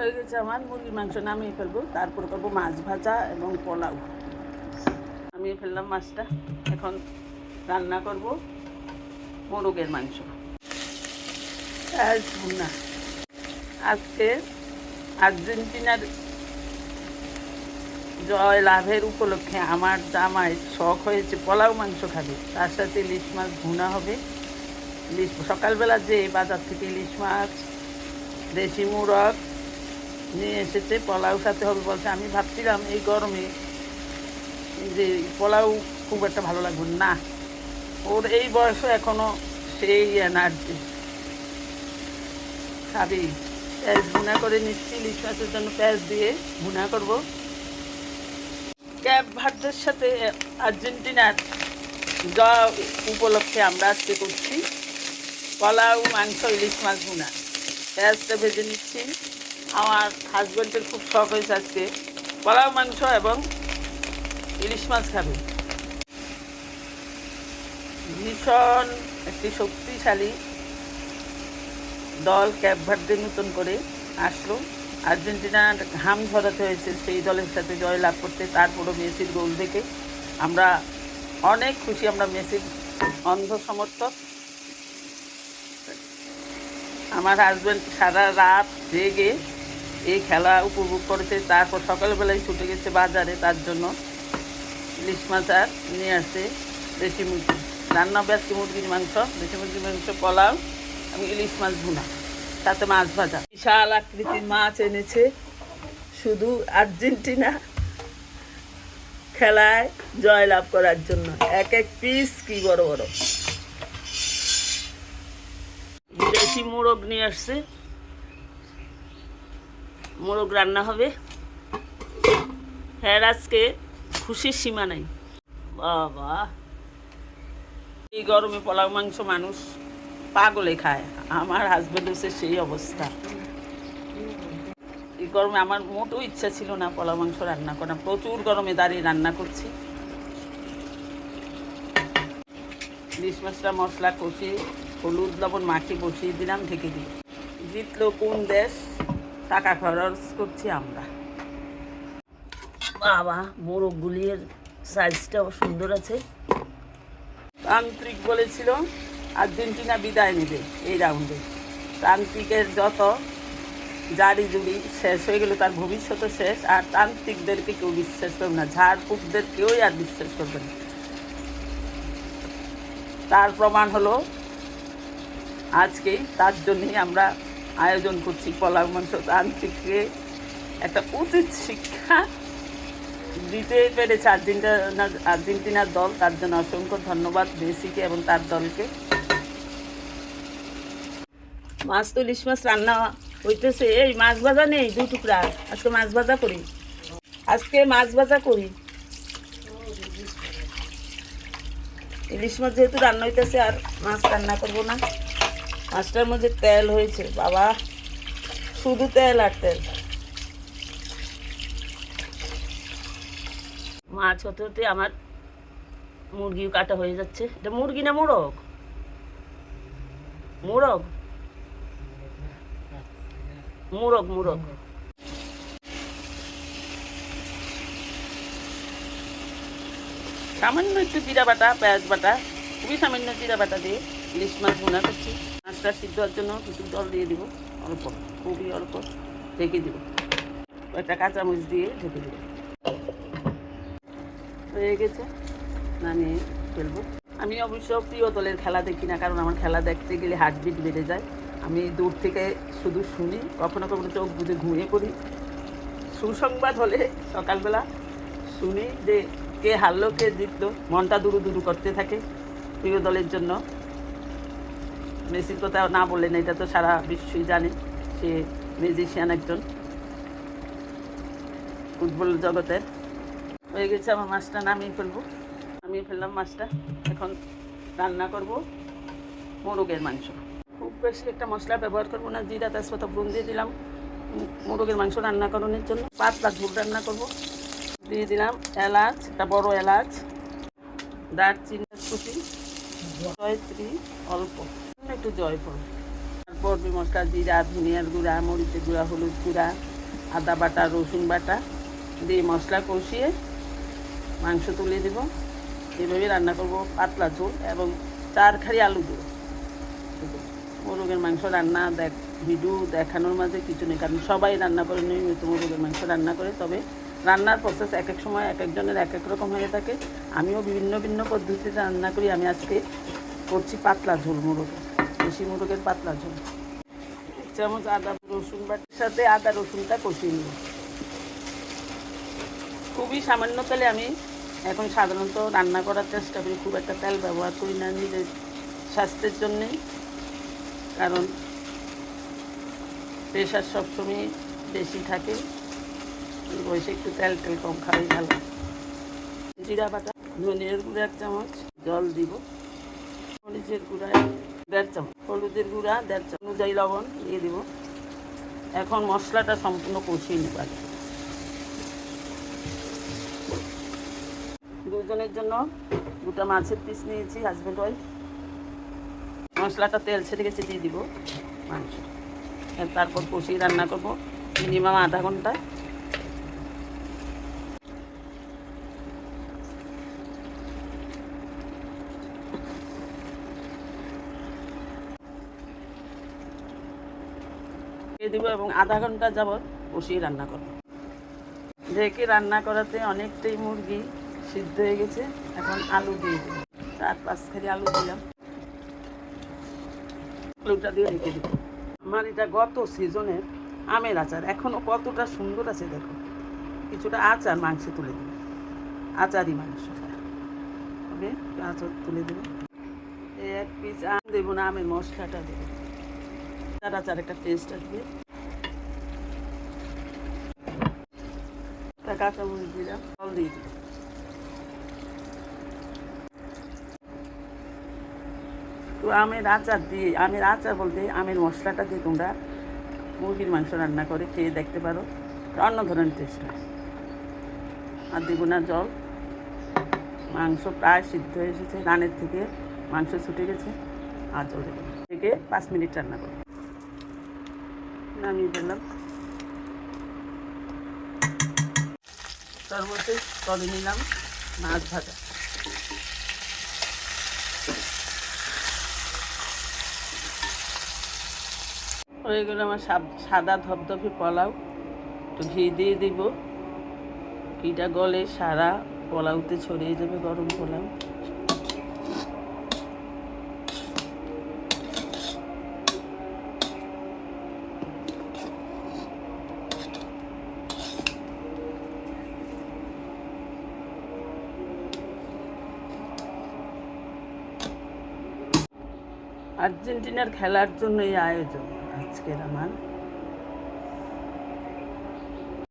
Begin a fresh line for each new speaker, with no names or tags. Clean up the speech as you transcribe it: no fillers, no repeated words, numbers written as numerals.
হয়ে গেছে আমার মুরগির মাংস নামিয়ে ফেলবো, তারপর করবো মাছ ভাজা এবং পোলাও। নামিয়ে ফেললাম মাছটা, এখন রান্না করব মোরগের মাংস। ভুনা আজকে আর্জেন্টিনার জয় লাভের উপলক্ষে আমার জামাই শখ হয়েছে পোলাও মাংস খাবে, তার সাথে ইলিশ মাছ ভুনা হবে। ইলিশ সকালবেলা যে বাজার থেকে ইলিশ মাছ দেশি মুরগ নিয়ে এসেছে, পোলাও সাথে হবে বলছে। আমি ভাবছিলাম এই গরমে যে পোলাও খুব একটা ভালো লাগবে না, ওর এই বয়সও এখনও সেই এনার্জি, খাবি। পেঁয়াজ ভুনা করে নিচ্ছি, ইলিশ মাছের জন্য পেঁয়াজ দিয়ে ভুনা করব। ক্যাপ ভার্দের সাথে আর্জেন্টিনার জয় উপলক্ষে আমরা আজকে করছি পোলাও মাংস ইলিশ মাছ ভুনা। পেঁয়াজটা ভেজে নিচ্ছি। আমার হাজব্যান্ডের খুব শখ হয়েছে আজকে পোলাও মাংস এবং ইলিশ মাছ খাবে। ভীষণ একটি শক্তিশালী দল ক্যাপ ভার্দে নতুন করে আসলো, আর্জেন্টিনার ঘাম ঝরাতে হয়েছে সেই দলের সাথে জয়লাভ করতে। তারপরও মেসির গোল দেখে আমরা অনেক খুশি, আমরা মেসির অন্ধ সমর্থক। আমার হাজব্যান্ড সারা রাত জেগে এই খেলা উপভোগ করেছে, তারপর সকালবেলায় ছুটে গেছে বাজারে, তার জন্য ইলিশ মাছ আর নিয়ে আসে দেশি মুরগি রান্না হবে আজকে। মুরগির মাংস, দেশি মুরগির মাংস, পোলাও এবং ইলিশ মাছ ভুনা, সাথে মাছ ভাজা। বিশাল আকৃতির মাছ এনেছে শুধু আর্জেন্টিনা খেলায় জয়লাভ করার জন্য। এক এক পিস কি বড় বড়। দেশি মোরগ নিয়ে আসছে, মোরগ রান্না হবে। হ্যাঁ, আজকে খুশির সীমা নাই। বাবা, এই গরমে পোলাও মাংস মানুষ পাগলে খায়, আমার হাজব্যান্ড হচ্ছে সেই অবস্থা। এই গরমে আমার মোটেও ইচ্ছা ছিল না পোলাও মাংস রান্না করা, প্রচুর গরমে দাঁড়িয়ে রান্না করছি। ইলিশ মাছটা মশলা কষিয়ে হলুদ লবণ মাখিয়ে বসিয়ে দিলাম, ঢেকে দিই। জিতলো কোন দেশ, টাকা খরচ করছি আমরা। বাবা, মোরগগুলির সাইজটাও সুন্দর আছে। তান্ত্রিক বলেছিল আর্জেন্টিনা বিদায় নেবে এই রাউন্ডে। তান্ত্রিকের যত জারি জুড়ি শেষ হয়ে গেল, তার ভবিষ্যৎ শেষ। আর তান্ত্রিকদেরকে কেউ বিশ্বাস করবে না, ঝাড়ফুঁকদের কেউই আর বিশ্বাস করবে না। তার প্রমাণ হলো আজকেই। তার জন্যই আমরা আয়োজন করছি পোলাও মাংস। তান্ত্রিককে একটা উচিত শিক্ষা দিতে পেরেছে আর্জেন্টিনার দল, তার জন্য অসংখ্য ধন্যবাদ মেসিকে এবং তার দলকে। মাছ তো ইলিশ মাছ রান্না হইতেছে। এই মাছ ভাজা নেই, 2 টুকরা। আজকে মাছ ভাজা করি, ইলিশ মাছ যেহেতু রান্না হইতেছে আর মাছ রান্না করবো না। মাছটার মধ্যে তেল হয়েছে বাবা, শুধু তেল আর তেল। মাছ হতে হতে আমার মুরগিও কাটা হয়ে যাচ্ছে। এটা মুরগি না মোরগ? মোরগ মোরগ মোরগ। সামান্য একটু জিরা বাটা, পেঁয়াজ বাটা, খুবই সামান্য জিরা বাটা দিয়ে ইলিশ মাছ ভুনা করছি। মাছটা সিদ্ধ হওয়ার জন্য কিছু জল দিয়ে দিব, অল্প, খুবই অল্প। ঢেকে দিব, একটা কাঁচামরিচ দিয়ে ঢেকে দিব। হয়ে গেছে, নামিয়ে ফেলবো। আমি অবশ্য প্রিয় দলের খেলা দেখি না, কারণ আমার খেলা দেখতে গেলে হার্টবিট বেড়ে যায়। আমি দূর থেকে শুধু শুনি, কখনো কখনো চোখ বুঝে ঘুমিয়ে পড়ি। সুসংবাদ হলে সকালবেলা শুনি যে কে হারলো কে জিতলো, মনটা দুরু দুরু করতে থাকে প্রিয় দলের জন্য। মেসির কথা না বললেন, এটা তো সারা বিশ্বই জানে, সে মিউজিশিয়ান একজন ফুটবল জগতের। হয়ে গেছে আমার মাছটা, নামিয়ে ফেললাম মাছটা। এখন রান্না করব মোরগের মাংস। খুব বেশি একটা মশলা ব্যবহার করবো না, জিরা তেজপাতা ফোড়ন দিয়ে দিলাম মোরগের মাংস রান্না করানোর জন্য। পাতলা ঝোল রান্না করব। দিয়ে দিলাম এলাচ, একটা বড় এলাচ, দারচিনি কুচি, জয়ত্রী অল্প, একটু জয়ফল, তারপর মশলা জিরা, ধনিয়ার গুঁড়া, মরিচের গুঁড়া, হলুদ গুঁড়া, আদা বাটা রসুন বাটা দিয়ে মশলা কষিয়ে মাংস তুলে দেব। এভাবে রান্না করব পাতলা ঝোল এবং 4 খাড়ি আলু দেবো। মোরগের মাংস রান্না ভিডিও দেখানোর মাঝে কিছু নেই, কারণ সবাই রান্না করে নিয়মিত মোরগের মাংস রান্না করে। তবে রান্নার প্রসেস এক এক সময় এক একজনের এক এক রকম হয়ে থাকে। আমিও ভিন্ন ভিন্ন পদ্ধতিতে রান্না করি। আমি আজকে করছি পাতলা ঝোল মোরগের, দেশি মোরগের পাতলা ঝোল। 1 চামচ আদা রসুন বাটার সাথে আদা রসুনটা কষিয়ে নেব খুবই সামান্য তেলে। আমি এখন সাধারণত রান্না করার চেষ্টা করি, খুব একটা তেল ব্যবহার করি না নিজের স্বাস্থ্যের জন্যে, কারণ প্রেশার সবসময় বেশি থাকে। এই বয়সে একটু তেল কম খাওয়াই ভালো। জিরা বাটা, ধনিয়ার গুঁড়া 1 চামচ, জল দিব, মরিচের গুঁড়া 1.5 চামচ, হলুদের গুঁড়া 1.5 চামচ, অনুযায়ী লবণ দিয়ে দিব। এখন মশলাটা সম্পূর্ণ কষিয়ে নেব। দুজনের জন্য 2টা মাছের পিস নিয়েছি, হাজব্যান্ড ওয়াইফ। মশলাটা তেল ছেড়ে গেছে, দিয়ে দিব মাংস। তারপর কষিয়ে রান্না করব মিনিমাম আধা ঘন্টা। দিয়ে দিব এবং আধা ঘন্টা যাবত কষিয়ে রান্না করব। ঢেকে রান্না করাতে অনেকটাই মুরগি সিদ্ধ হয়ে গেছে। এখন আলু দিয়ে দেব, 4-5 খাড়ি আলু দিলাম। আলুটা দিয়ে ঢেকে দেব। আমার এটা গত সিজনের আমের আচার, এখনও কতটা সুন্দর আছে দেখো। কিছুটা আচার মাংসে তুলে দেবে, আচারই মাংসটা হবে, আচার তুলে দেবে। 1 পিস আম দেবো না, আমের মশলাটা দেবো, আচার একটা টেস্ট আসবে। কাঁচামরিচ দিলাম, জল দিয়ে দিলাম। তো আমের আচার বলতে আমের মশলাটা দিয়ে তোমরা মুরগির মাংস রান্না করে খেয়ে দেখতে পারো, অন্য ধরনের টেস্ট হয়। আর দেবো না জল, মাংস প্রায় সিদ্ধ হয়ে এসেছে, রানের থেকে মাংস ছুটে গেছে। আর জল দেবো না, থেকে 5 মিনিট রান্না করো। নামিয়ে দিলাম। তার মধ্যে করে নিলাম মাছ ভাজা। হয়ে গেল আমার সাদা ধবধবে পোলাও। একটু ঘি দিয়ে দিব, ঘিটা গলে সারা পোলাওতে ছড়িয়ে যাবে, গরম পোলাও। আর্জেন্টিনার খেলার জন্য এই আয়োজন আজকের আমার।